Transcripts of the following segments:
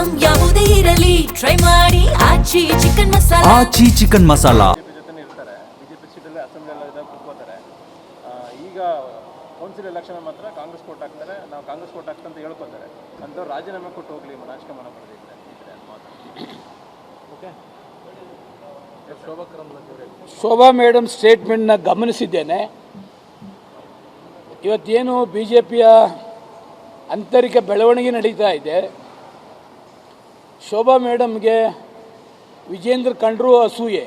Item ಯಾವುದೇ ಇರಲಿ try ಮಾಡಿ ಆಚಿ ಚಿಕನ್ ಮಸಾಲಾ. ಆಚಿ ಚಿಕನ್ ಮಸಾಲಾ ಬಿಜೆಪಿ ಸೀಟಲ್ಲಿ ಅಸೆಂಬ್ಲಿ ಎಲ್ಲ ಕೂತ್ಕೋತಾರೆ. ಈಗ ಕೌನ್ಸಿಲ್ ಎಲೆಕ್ಷನ್ ಮಾತ್ರ ಕಾಂಗ್ರೆಸ್ ಕೋಟ್ ಹಾಕ್ತಾರೆ, ನಾವು ಕಾಂಗ್ರೆಸ್ ಕೋಟ್ ಹಾಕ್ತಂತ ಹೇಳ್ಕೊತಾರೆ. ಅಂಥವ್ರು ರಾಜೀನಾಮೆ ಕೊಟ್ಟು ಹೋಗ್ಲಿ, ರಾಜಕೀಯ ಪಡೆದಿದ್ದಾರೆ. ಓಕೆ, ಶೋಭಾ ಮೇಡಮ್ ಸ್ಟೇಟ್ಮೆಂಟ್ನ ಗಮನಿಸಿದ್ದೇನೆ. ಇವತ್ತೇನು ಬಿ ಜೆ ಪಿಯ ಆಂತರಿಕ ಬೆಳವಣಿಗೆ ನಡೀತಾ ಇದೆ, ಶೋಭಾ ಮೇಡಮ್ಗೆ ವಿಜೇಂದ್ರ ಕಂಡ್ರು ಅಸೂಯೆ.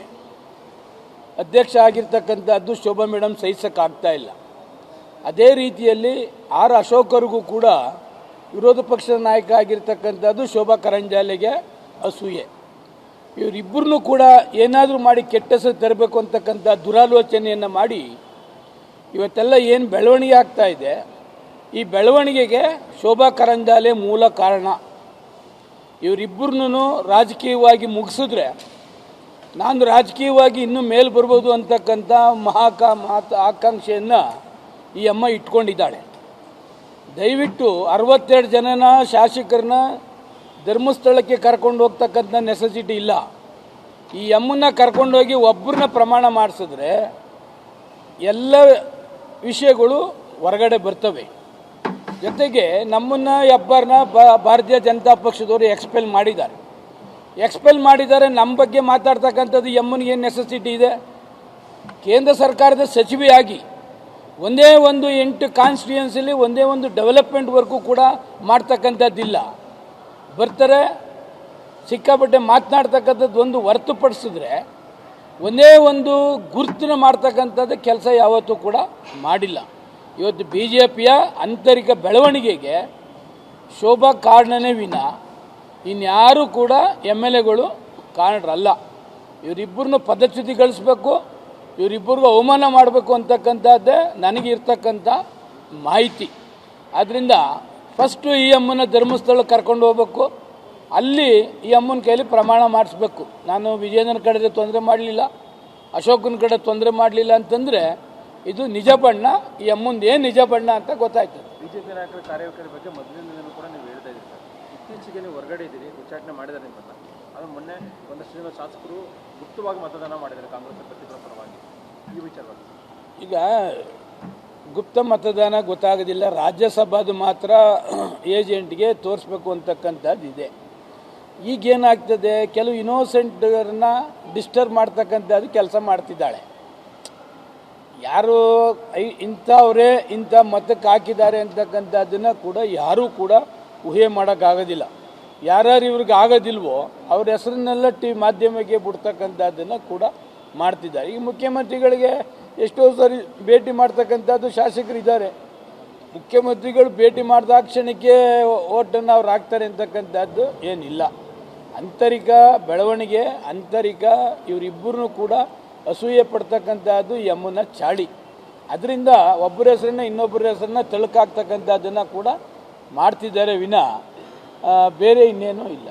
ಅಧ್ಯಕ್ಷ ಆಗಿರ್ತಕ್ಕಂಥದ್ದು ಶೋಭಾ ಮೇಡಮ್ ಸಹಿಸೋಕ್ಕಾಗ್ತಾ ಇಲ್ಲ. ಅದೇ ರೀತಿಯಲ್ಲಿ ಆರ್ ಅಶೋಕರಿಗೂ ಕೂಡ ವಿರೋಧ ಪಕ್ಷದ ನಾಯಕ ಆಗಿರ್ತಕ್ಕಂಥದ್ದು ಶೋಭಾ ಕರಂದ್ಲಾಜೆಗೆ ಅಸೂಯೆ. ಇವರಿಬ್ಬರನ್ನೂ ಕೂಡ ಏನಾದರೂ ಮಾಡಿ ಕೆಟ್ಟ ಹೆಸರು ತರಬೇಕು ಅಂತಕ್ಕಂಥ ದುರಾಲೋಚನೆಯನ್ನು ಮಾಡಿ ಇವತ್ತೆಲ್ಲ ಏನು ಬೆಳವಣಿಗೆ ಆಗ್ತಾ ಇದೆ, ಈ ಬೆಳವಣಿಗೆಗೆ ಶೋಭಾ ಕರಂದ್ಲಾಜೆ ಮೂಲ ಕಾರಣ. ಇವರಿಬ್ಬರನ್ನೂ ರಾಜಕೀಯವಾಗಿ ಮುಗಿಸಿದ್ರೆ ನಾನು ರಾಜಕೀಯವಾಗಿ ಇನ್ನೂ ಮೇಲೆ ಬರ್ಬೋದು ಅಂತಕ್ಕಂಥ ಆಕಾಂಕ್ಷೆಯನ್ನು ಈ ಅಮ್ಮ ಇಟ್ಕೊಂಡಿದ್ದಾಳೆ. ದಯವಿಟ್ಟು 62 ಜನನ ಶಾಸಕರನ್ನ ಧರ್ಮಸ್ಥಳಕ್ಕೆ ಕರ್ಕೊಂಡು ಹೋಗ್ತಕ್ಕಂಥ ನೆಸೆಸಿಟಿ ಇಲ್ಲ. ಈ ಅಮ್ಮನ್ನ ಕರ್ಕೊಂಡೋಗಿ ಒಬ್ಬರನ್ನ ಪ್ರಮಾಣ ಮಾಡಿಸಿದ್ರೆ ಎಲ್ಲ ವಿಷಯಗಳು ಹೊರಗಡೆ ಬರ್ತವೆ. ಜೊತೆಗೆ ನಮ್ಮನ್ನು ಒಬ್ಬರನ್ನ ಭಾರತೀಯ ಜನತಾ ಪಕ್ಷದವರು ಎಕ್ಸ್ಪೆಲ್ ಮಾಡಿದ್ದಾರೆ. ನಮ್ಮ ಬಗ್ಗೆ ಮಾತಾಡ್ತಕ್ಕಂಥದ್ದು ಎಮ್ಮನಿಗೆ ಏನು ನೆಸೆಸಿಟಿ ಇದೆ? ಕೇಂದ್ರ ಸರ್ಕಾರದ ಸಚಿವೆಯಾಗಿ ಒಂದೇ ಒಂದು 8 ಕಾನ್ಸ್ಟಿಟ್ಯೂಯನ್ಸಿಲಿ ಒಂದೇ ಒಂದು ಡೆವಲಪ್ಮೆಂಟ್ ವರ್ಕು ಕೂಡ ಮಾಡ್ತಕ್ಕಂಥದ್ದಿಲ್ಲ. ಬರ್ತಾರೆ, ಸಿಕ್ಕಾಪಟ್ಟೆ ಮಾತನಾಡ್ತಕ್ಕಂಥದ್ದು ಒಂದು ಹೊರತುಪಡಿಸಿದ್ರೆ ಒಂದೇ ಒಂದು ಗುರುತಿನ ಮಾಡ್ತಕ್ಕಂಥದ್ದು ಕೆಲಸ ಯಾವತ್ತೂ ಕೂಡ ಮಾಡಿಲ್ಲ. ಇವತ್ತು ಬಿ ಜೆ ಪಿಯ ಆಂತರಿಕ ಬೆಳವಣಿಗೆಗೆ ಶೋಭಾ ಕಾರಣನೇ ವಿನ ಇನ್ಯಾರೂ ಕೂಡ MLAಗಳು ಕಾರಣರಲ್ಲ. ಇವರಿಬ್ಬರನ್ನು ಪದಚ್ಯುತಿಗೊಳಿಸಬೇಕು, ಇವರಿಬ್ಬರಿಗೂ ಅವಮಾನ ಮಾಡಬೇಕು ಅಂತಕ್ಕಂಥದ್ದೇ ನನಗಿರ್ತಕ್ಕಂಥ ಮಾಹಿತಿ. ಆದ್ದರಿಂದ ಫಸ್ಟು ಈ ಅಮ್ಮನ ಧರ್ಮಸ್ಥಳಕ್ಕೆ ಕರ್ಕೊಂಡು ಹೋಗ್ಬೇಕು, ಅಲ್ಲಿ ಈ ಅಮ್ಮನ ಕೈಲಿ ಪ್ರಮಾಣ ಮಾಡಿಸ್ಬೇಕು. ನಾನು ವಿಜೇಂದ್ರನ ಕಡೆ ತೊಂದರೆ ಮಾಡಲಿಲ್ಲ, ಅಶೋಕನ ಕಡೆ ತೊಂದರೆ ಮಾಡಲಿಲ್ಲ ಅಂತಂದರೆ ಇದು ನಿಜ ಬಣ್ಣ. ಈ ಅಮ್ಮಂದು ಏನು ನಿಜ ಬಣ್ಣ ಅಂತ ಗೊತ್ತಾಯ್ತದೆ. ಬಿಜೆಪಿ ನಾಯಕರ ಕಾರ್ಯವೈಖರಿ ಬಗ್ಗೆ ಮೊದಲಿನಿಂದಲೂ ಕೂಡ ನೀವು ಹೇಳ್ತಾ ಇದ್ದೀರಿ ಸರ್. ಇತ್ತೀಚೆಗೆ ನೀವು ಹೊರಗಡೆ ಇದ್ದೀರಿ, ಉಚ್ಚಾಟನೆ ಮಾಡಿದ್ದಾರೆ ನಿಮ್ಮನ್ನು. ಅದು ಮೊನ್ನೆ ಒಂದಷ್ಟು ಜನ ಶಾಸಕರು ಗುಪ್ತವಾಗಿ ಮತದಾನ ಮಾಡಿದ್ದಾರೆ ಕಾಂಗ್ರೆಸ್ ಪ್ರತಿಪಕ್ಷ ಪರವಾಗಿ. ಈ ವಿಚಾರವಾಗಿ ಈಗ ಗುಪ್ತ ಮತದಾನ ಗೊತ್ತಾಗೋದಿಲ್ಲ, ರಾಜ್ಯಸಭಾದು ಮಾತ್ರ ಏಜೆಂಟ್ಗೆ ತೋರಿಸ್ಬೇಕು ಅಂತಕ್ಕಂಥದ್ದು ಇದೆ. ಈಗೇನಾಗ್ತದೆ, ಕೆಲವು ಇನ್ನೋಸೆಂಟ್ರನ್ನ ಡಿಸ್ಟರ್ಬ್ ಮಾಡ್ತಕ್ಕಂಥದ್ದು ಕೆಲಸ ಮಾಡ್ತಿದ್ದಾಳೆ. ಯಾರು ಇಂಥವರೇ ಇಂಥ ಮತಕ್ಕೆ ಹಾಕಿದ್ದಾರೆ ಅಂತಕ್ಕಂಥದ್ದನ್ನು ಕೂಡ ಯಾರೂ ಕೂಡ ಊಹೆ ಮಾಡೋಕ್ಕಾಗೋದಿಲ್ಲ. ಯಾರ್ಯಾರು ಇವ್ರಿಗೆ ಆಗೋದಿಲ್ವೋ ಅವ್ರ ಹೆಸರನ್ನೆಲ್ಲ ಮಾಧ್ಯಮಕ್ಕೆ ಬಿಡ್ತಕ್ಕಂಥದ್ದನ್ನು ಕೂಡ ಮಾಡ್ತಿದ್ದಾರೆ. ಈಗ ಮುಖ್ಯಮಂತ್ರಿಗಳಿಗೆ ಎಷ್ಟೋ ಸರಿ ಭೇಟಿ ಮಾಡ್ತಕ್ಕಂಥದ್ದು ಶಾಸಕರಿದ್ದಾರೆ. ಮುಖ್ಯಮಂತ್ರಿಗಳು ಭೇಟಿ ಮಾಡಿದ ಕ್ಷಣಕ್ಕೆ ಓಟನ್ನು ಅವ್ರು ಹಾಕ್ತಾರೆ ಅಂತಕ್ಕಂಥದ್ದು ಏನಿಲ್ಲ. ಆಂತರಿಕ ಬೆಳವಣಿಗೆ, ಇವರಿಬ್ಬರನ್ನೂ ಕೂಡ ಅಸೂಯೆ ಪಡ್ತಕ್ಕಂಥದ್ದು ಈ ಅಮ್ಮನ ಚಾಳಿ. ಅದರಿಂದ ಒಬ್ಬರ ಹೆಸರನ್ನ ಇನ್ನೊಬ್ಬರ ಹೆಸರನ್ನ ತಳುಕಾಗ್ತಕ್ಕಂಥದ್ದನ್ನು ಕೂಡ ಮಾಡ್ತಿದ್ದಾರೆ ವಿನ ಬೇರೆ ಇನ್ನೇನೂ ಇಲ್ಲ.